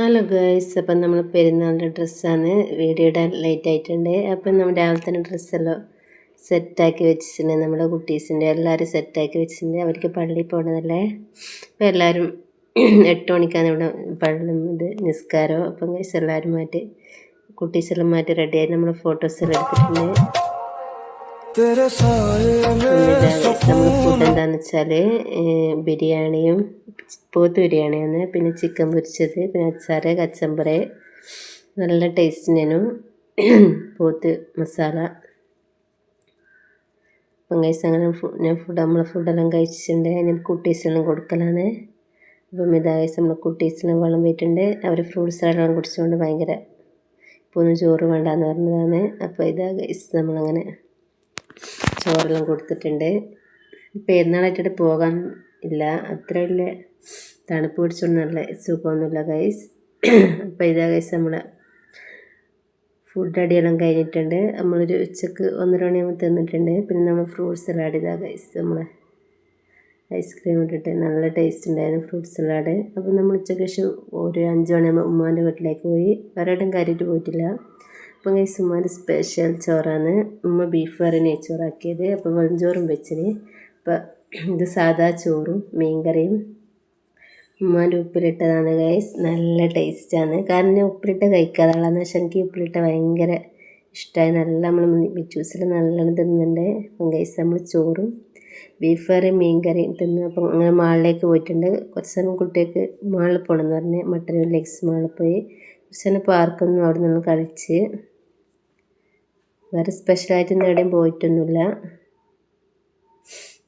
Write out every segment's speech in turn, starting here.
Hello girls, അപ്പം നമ്മൾ പെരുന്നാളിൻ്റെ ഡ്രസ്സാണ് വീഡിയോ ഇടാൻ ലേറ്റ് ആയിട്ടുണ്ട്. അപ്പം നമ്മൾ രാവിലെ തന്നെ ഡ്രസ്സെല്ലാം സെറ്റാക്കി വെച്ചിട്ടുണ്ട്. നമ്മുടെ കുട്ടീസിൻ്റെ എല്ലാവരും സെറ്റാക്കി വെച്ചിട്ടുണ്ട്. അവർക്ക് പള്ളിയിൽ പോകണതല്ലേ. അപ്പം എല്ലാവരും 8 മണിക്കാണ് ഇവിടെ നിസ്കാരം. അപ്പം ഗേൾസ് എല്ലാവരും മാറ്റി കുട്ടീസെല്ലാം മാറ്റി റെഡിയായി നമ്മൾ ഫോട്ടോസെല്ലാം എടുത്തിട്ടുണ്ട്. നമ്മൾ ഫുഡ് എന്താണെന്ന് വെച്ചാൽ ബിരിയാണിയും പോത്ത് ബിരിയാണിയാണ്, പിന്നെ ചിക്കൻ പൊരിച്ചത്, പിന്നെ അച്ചാറ്, കച്ചമ്പറ്, നല്ല ടേസ്റ്റിനും പോത്ത് മസാല. അപ്പം കഴിച്ച് അങ്ങനെ നമ്മളെ ഫുഡെല്ലാം കഴിച്ചിട്ടുണ്ട്. ഞാൻ കുട്ടീസെല്ലാം കൊടുക്കലാണ്. അപ്പം ഇതാ കഴിച്ച് നമ്മൾ കുട്ടീസിന് വെള്ളം പോയിട്ടുണ്ട്. അവർ ഫ്രൂട്ട്സ് എല്ലാം കുടിച്ചുകൊണ്ട് ഭയങ്കര ഇപ്പോൾ ഒന്നും ചോറ് വേണ്ടാന്ന് പറഞ്ഞതാണ്. അപ്പോൾ ഇതാ കഴിച്ച് നമ്മളങ്ങനെ ചോറെല്ലാം കൊടുത്തിട്ടുണ്ട്. പെരുന്നാളായിട്ടിട്ട് പോകാൻ ഇല്ല, അത്ര വലിയ തണുപ്പ് പിടിച്ചൊന്നും നല്ല സുഖമൊന്നുമില്ല ഗൈസ്. അപ്പോൾ ഇതാ ഗൈസ് നമ്മളെ ഫുഡ് അടിയെല്ലാം കഴിഞ്ഞിട്ടുണ്ട്. നമ്മളൊരു ഉച്ചക്ക് 1:30 മണിയാകുമ്പോൾ തിന്നിട്ടുണ്ട്. പിന്നെ നമ്മൾ ഫ്രൂട്ട് സലാഡ് ഇതാ ഗൈസ്, നമ്മളെ ഐസ്ക്രീം ഇട്ടിട്ട് നല്ല ടേസ്റ്റ് ഉണ്ടായിരുന്നു ഫ്രൂട്ട് സലാഡ്. അപ്പോൾ നമ്മൾ ഉച്ചക്ക് ശേഷം ഒരു 5 മണിയാകുമ്പോൾ ഉമ്മാൻ്റെ വീട്ടിലേക്ക് പോയി. ഒരാട്ടും കാര്യമായിട്ട് പോയിട്ടില്ല. അപ്പം ഗൈസ് ഉമ്മാൻ്റെ സ്പെഷ്യൽ ചോറാണ്. ഉമ്മ ബീഫ് കറി നെയ്ച്ചോറാക്കിയത്. അപ്പോൾ വെറുംചോറും വെച്ചിന്. അപ്പോൾ ഇത് സാദാ ചോറും മീൻകറിയും ഉമ്മാൻ്റെ ഉപ്പിലിട്ടതാണ് ഗൈസ്. നല്ല ടേസ്റ്റാണ്. കാരണം ഞാൻ ഉപ്പിലിട്ട് കഴിക്കാതുള്ളതെന്ന് വെച്ചാൽ എനിക്ക് ഉപ്പിലിട്ട ഭയങ്കര ഇഷ്ടമായി. നല്ല നമ്മൾ ബിച്ചൂസിൽ നല്ലോണം തിന്നുന്നുണ്ട്. അപ്പം ഗൈസ് നമ്മൾ ചോറും ബീഫ് കറി മീൻ കറിയും തിന്ന്. അപ്പം അങ്ങനെ മാളിലേക്ക് പോയിട്ടുണ്ട്. കുറച്ച് സമയം കുട്ടികൾക്ക് മാളിൽ പോകണമെന്ന് പറഞ്ഞ് മട്ടന്നൂർ ലെക്സ് മാളിൽ പോയി. കുറച്ച് സമയം പാർക്കൊന്നും അവിടെ നിന്ന് കളിച്ച്. വേറെ സ്പെഷ്യലായിട്ട് എവിടെയും പോയിട്ടൊന്നുമില്ല.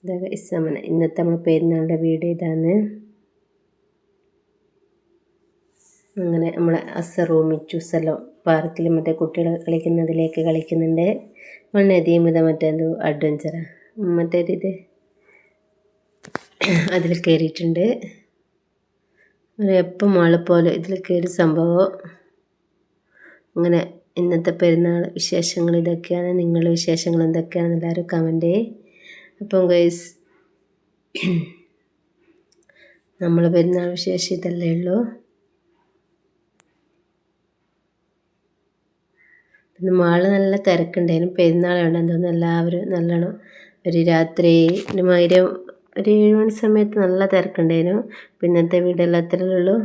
ഇതാ ഗൈസ് അങ്ങനെ ഇന്നത്തെ നമ്മൾ പെരുന്നാളിൻ്റെ വീഡിയോ ഇതാണ്. അങ്ങനെ നമ്മളെ അസറും മിച്ചൂസെല്ലാം പാർക്കിൽ മറ്റേ കുട്ടികൾ കളിക്കുന്നതിലേക്ക് കളിക്കുന്നുണ്ട്. നദിയും ഇതാ മറ്റേന്തോ അഡ്വഞ്ചറാണ് മറ്റേത് അതിൽ കയറിയിട്ടുണ്ട്. എപ്പം മാളിൽ പോലെ ഇതിൽ കയറി സംഭവം. അങ്ങനെ ഇന്നത്തെ പെരുന്നാൾ വിശേഷങ്ങൾ ഇതൊക്കെയാണ്. നിങ്ങളുടെ വിശേഷങ്ങൾ എന്തൊക്കെയാണെന്ന് എല്ലാവരും കമൻറ്റ് ചെയ്യ്. അപ്പം ഗൈസ് നമ്മൾ പെരുന്നാൾ വിശേഷം ഇതല്ലേ ഉള്ളൂ. പിന്നെ മാള് നല്ല തിരക്കുണ്ടായിരുന്നു. പെരുന്നാൾ വേണ്ടെന്ന് തോന്നുന്നു. എല്ലാവരും നല്ലോണം ഒരു രാത്രി ഒരു 7 മണി സമയത്ത് നല്ല തിരക്കുണ്ടായിരുന്നു. പിന്നത്തെ വീഡിയോ എല്ലാത്തിലുള്ളൂ.